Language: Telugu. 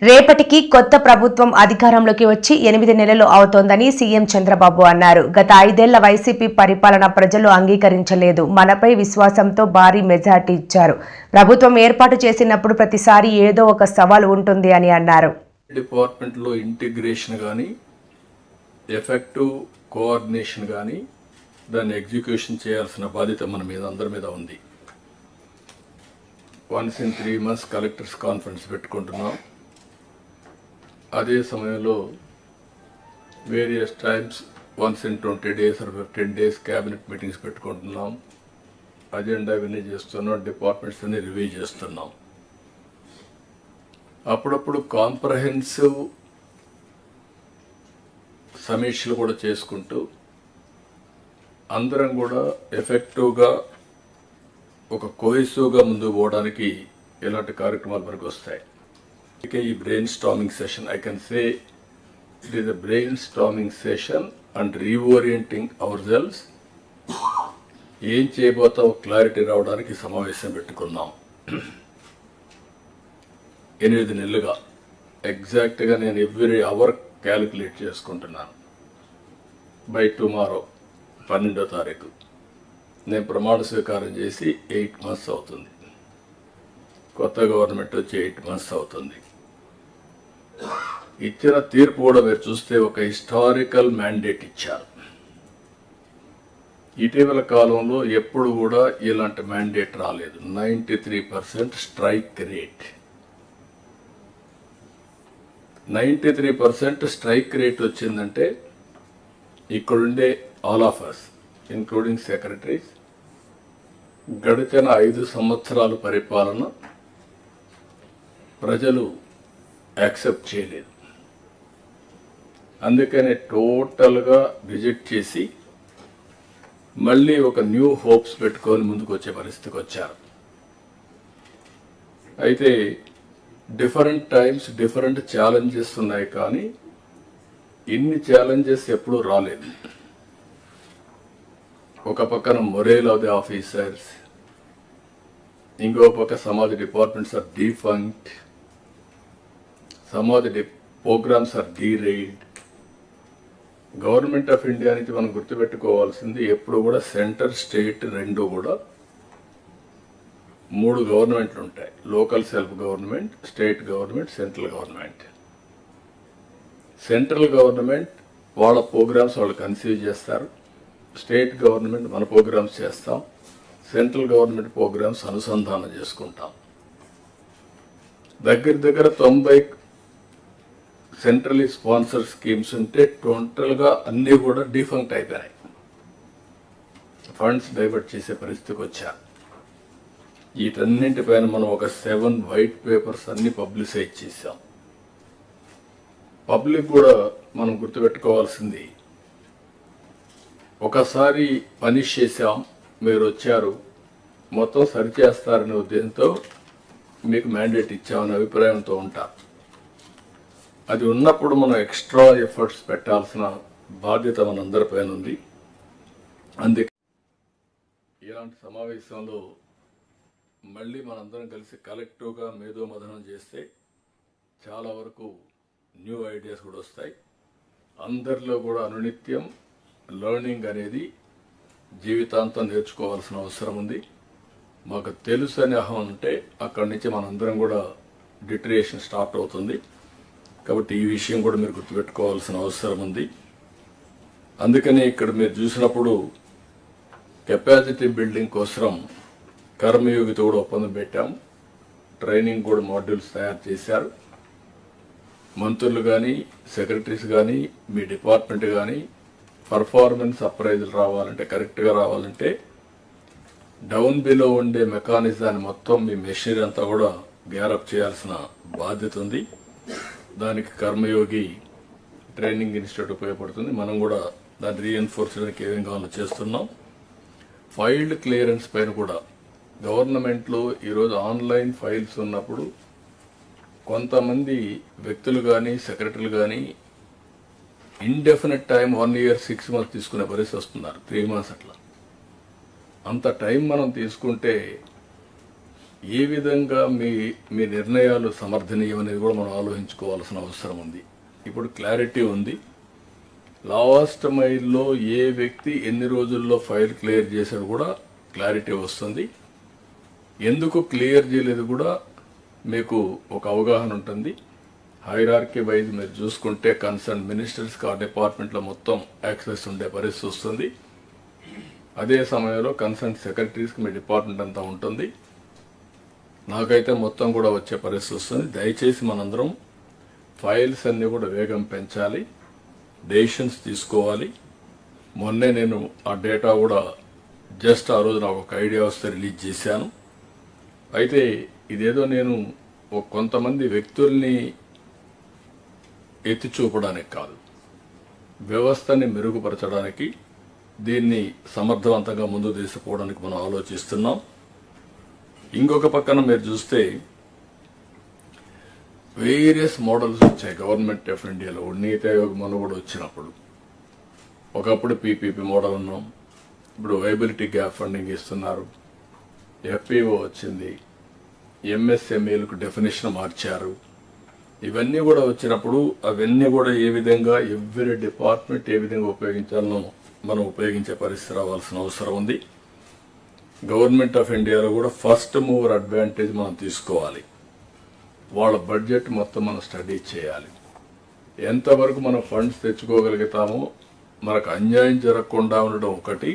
రేపటికి కొత్త ప్రభుత్వం అధికారంలోకి వచ్చి 8 నెలలు అవుతోందని సీఎం చంద్రబాబు అన్నారు. గత 5 ఏళ్ల వైసీపీ పరిపాలన ప్రజలు అంగీకరించలేదు. మనపై విశ్వాసంతో భారీ మెజార్టీ ఇచ్చారు. ప్రభుత్వం ఏర్పాటు చేసినప్పుడు ప్రతిసారి ఏదో ఒక సవాల్ ఉంటుంది అని అన్నారు. డిపార్ట్మెంట్లో ఇంటిగ్రేషన్ కానీ ఎఫెక్టివ్ కోఆర్డినేషన్ కానీ దాన్ని ఎగ్జిక్యూషన్ చేయాల్సిన బాధ్యత మన మీద అందరి మీద ఉంది. Once in 3 months collectors conference పెట్టుకుంటున్నాం. అదే సమయంలో various times once in 20 days or 15 days cabinet meetings పెట్టుకుంటున్నాం. అజెండా ఇవన్నీ చేస్తున్నాం. డిపార్ట్మెంట్స్ అన్ని రివ్యూ చేస్తున్నాం. అప్పుడప్పుడు కాంప్రహెన్సివ్ సమీక్షలు కూడా చేసుకుంటూ అందరం కూడా ఎఫెక్టివ్గా ఒక కోహెసివ్గా ముందుకు పోవడానికి ఇలాంటి కార్యక్రమాలు మనకు వస్తాయి. ఈ brain storming session, I can say it is a brain storming session and reorienting hour cells. ఏం చేయబోతాం క్లారిటీ రావడానికి సమావేశం పెట్టుకున్నాం. 8 నెలలుగా ఎగ్జాక్ట్గా నేను ఎవ్రీ అవర్ క్యాలిక్యులేట్ చేసుకుంటున్నాను. బై టుమారో 12వ తారీఖు నేను ప్రమాణ స్వీకారం చేసి 8 months అవుతుంది. కొత్త గవర్నమెంట్ వచ్చి 8 months అవుతుంది. ఇచ్చిన తీర్పు కూడా మీరు చూస్తే ఒక హిస్టారికల్ మ్యాండేట్ ఇచ్చారు. ఇటీవల కాలంలో ఎప్పుడు కూడా ఇలాంటి మ్యాండేట్ రాలేదు. 93% స్ట్రైక్ రేట్. 93% స్ట్రైక్ రేట్ వచ్చిందంటే ఇక్కడుండే all of us including secretaries గడిచిన 5 సంవత్సరాల పరిపాలన ప్రజలు యాక్సెప్ట్ చేయలేదు. అందుకనే టోటల్గా రిజెక్ట్ చేసి మళ్ళీ ఒక న్యూ హోప్స్ పెట్టుకొని ముందుకు వచ్చే పరిస్థితికి వచ్చారు. అయితే డిఫరెంట్ టైమ్స్ డిఫరెంట్ ఛాలెంజెస్ ఉన్నాయి, కానీ ఇన్ని ఛాలెంజెస్ ఎప్పుడూ రాలేదు. ఒక పక్కన మొరేల్ ఆఫ్ ది ఆఫీసర్స్, ఇంకో పక్క some of the departments are defunct, some of the programmes are derailed. Government of India నుంచి మనం గుర్తుపెట్టుకోవాల్సింది ఎప్పుడు కూడా సెంటర్ స్టేట్ రెండు కూడా 3 గవర్నమెంట్లు ఉంటాయి. Local self government, state government, central government. Central government వాళ్ళ ప్రోగ్రామ్స్ వాళ్ళు కన్సీవ్ చేస్తారు. స్టేట్ గవర్నమెంట్ మన ప్రోగ్రామ్స్ చేస్తాం. సెంట్రల్ గవర్నమెంట్ ప్రోగ్రామ్స్ అనుసంధానం చేసుకుంటాం. దగ్గర 90 సెంట్రలీ స్పాన్సర్ స్కీమ్స్ ఉంటే టోటల్గా అన్నీ కూడా డిఫంక్ట్ అయిపోయినాయి. ఫండ్స్ డైవర్ట్ చేసే పరిస్థితికి వచ్చారు. వీటన్నింటిపైన మనం ఒక 7 వైట్ పేపర్స్ అన్ని పబ్లిసైజ్ చేశాం. పబ్లిక్ కూడా మనం గుర్తుపెట్టుకోవాల్సింది, ఒకసారి పనిష్ చేశాం, మీరు వచ్చారు, మొత్తం సరిచేస్తారనే ఉద్దేశంతో మీకు మ్యాండేట్ ఇచ్చామనే అభిప్రాయంతో ఉంటారు. అది ఉన్నప్పుడు మనం ఎక్స్ట్రా ఎఫర్ట్స్ పెట్టాల్సిన బాధ్యత మనందరిపైన ఉంది. అందుకే ఇలాంటి సమావేశంలో మళ్ళీ మనందరం కలిసి కలెక్టివ్గా మేధోమథనం చేస్తే చాలా వరకు న్యూ ఐడియాస్ కూడా వస్తాయి. అందరిలో కూడా అనునిత్యం లెర్నింగ్ అనేది జీవితాంతం నేర్చుకోవాల్సిన అవసరం ఉంది. మాకు తెలుసు అని అహం ఉంటే అక్కడి నుంచి మనందరం కూడా డిటరేషన్ స్టార్ట్ అవుతుంది. కాబట్టి ఈ విషయం కూడా మీరు గుర్తుపెట్టుకోవాల్సిన అవసరం ఉంది. అందుకని ఇక్కడ మీరు చూసినప్పుడు కెపాసిటీ బిల్డింగ్ కోసం కర్మయోగితో కూడా ఒప్పందం పెట్టాం. ట్రైనింగ్ కూడా మాడ్యూల్స్ తయారు చేశారు. మంత్రులు కానీ, సెక్రటరీస్ కానీ, మీ డిపార్ట్మెంట్ కానీ పర్ఫార్మెన్స్ అప్రైజల్ రావాలంటే, కరెక్ట్గా రావాలంటే డౌన్ బిలో ఉండే మెకానిజాన్ని మొత్తం మీ మెషినరీ అంతా కూడా గ్యారప్ చేయాల్సిన బాధ్యత ఉంది. దానికి కర్మయోగి ట్రైనింగ్ ఇన్స్టిట్యూట్ ఉపయోగపడుతుంది. మనం కూడా దాన్ని రీఎన్ఫోర్స్ చేయడానికి ఏమేం కావాలో చేస్తున్నాం. ఫైల్డ్ క్లియరెన్స్ పైన కూడా గవర్నమెంట్లో ఈరోజు ఆన్లైన్ ఫైల్స్ ఉన్నప్పుడు కొంతమంది వ్యక్తులు కానీ, సెక్రటరీలు కానీ ఇండెఫినెట్ టైం 1 year 6 months తీసుకునే పరిస్థితి వస్తున్నారు. 3 months అట్లా. అంత టైం మనం తీసుకుంటే ఏ విధంగా మీ మీ నిర్ణయాలు సమర్థనీయం అనేది కూడా మనం ఆలోచించుకోవాల్సిన అవసరం ఉంది. ఇప్పుడు క్లారిటీ ఉంది. లాస్ట్ మైల్లో ఏ వ్యక్తి ఎన్ని రోజుల్లో ఫైల్ క్లియర్ చేశాడు కూడా క్లారిటీ వస్తుంది. ఎందుకు క్లియర్ చేయలేదు కూడా మీకు ఒక అవగాహన ఉంటుంది. హైరార్కీ వైజ్ మీరు చూసుకుంటే కన్సర్న్ మినిస్టర్స్కి ఆ డిపార్ట్మెంట్లో మొత్తం యాక్సెస్ ఉండే పరిస్థితి వస్తుంది. అదే సమయంలో కన్సర్న్ సెక్రటరీస్కి మీ డిపార్ట్మెంట్ అంతా ఉంటుంది. నాకైతే మొత్తం కూడా వచ్చే పరిస్థితి వస్తుంది. దయచేసి మనందరం ఫైల్స్ అన్నీ కూడా వేగం పెంచాలి, డెసిషన్స్ తీసుకోవాలి. మొన్నే నేను ఆ డేటా కూడా జస్ట్ ఆ రోజు నాకు ఒక ఐడియా వస్తే రిలీజ్ చేశాను. అయితే ఇదేదో నేను కొంతమంది వ్యక్తుల్ని ఎత్తి చూపడానికి కాదు, వ్యవస్థని మెరుగుపరచడానికి, దీన్ని సమర్థవంతంగా ముందుకు తీసుకుపోవడానికి మనం ఆలోచిస్తున్నాం. ఇంకొక పక్కన మీరు చూస్తే వేరియస్ మోడల్స్ వచ్చాయి గవర్నమెంట్ ఆఫ్ ఇండియాలో. నీతి ఆయోగ్ మనుగడ వచ్చినప్పుడు ఒకప్పుడు పీపీపీ మోడల్ ఉన్నాం, ఇప్పుడు వైబిలిటీ గ్యాప్ ఫండింగ్ ఇస్తున్నారు, ఎఫ్పిఓ వచ్చింది, ఎంఎస్ఎంఈలకు డెఫినేషన్ మార్చారు. ఇవన్నీ కూడా వచ్చినప్పుడు అవన్నీ కూడా ఏ విధంగా ఎవ్రీ డిపార్ట్మెంట్ ఏ విధంగా ఉపయోగించాలనో మనం ఉపయోగించే పరిస్థితి రావాల్సిన అవసరం ఉంది. గవర్నమెంట్ ఆఫ్ ఇండియాలో కూడా ఫస్ట్ మూవర్ అడ్వాంటేజ్ మనం తీసుకోవాలి. వాళ్ళ బడ్జెట్ మొత్తం మనం స్టడీ చేయాలి. ఎంతవరకు మనం ఫండ్స్ తెచ్చుకోగలుగుతామో, మనకు అన్యాయం జరగకుండా ఉండడం ఒకటి,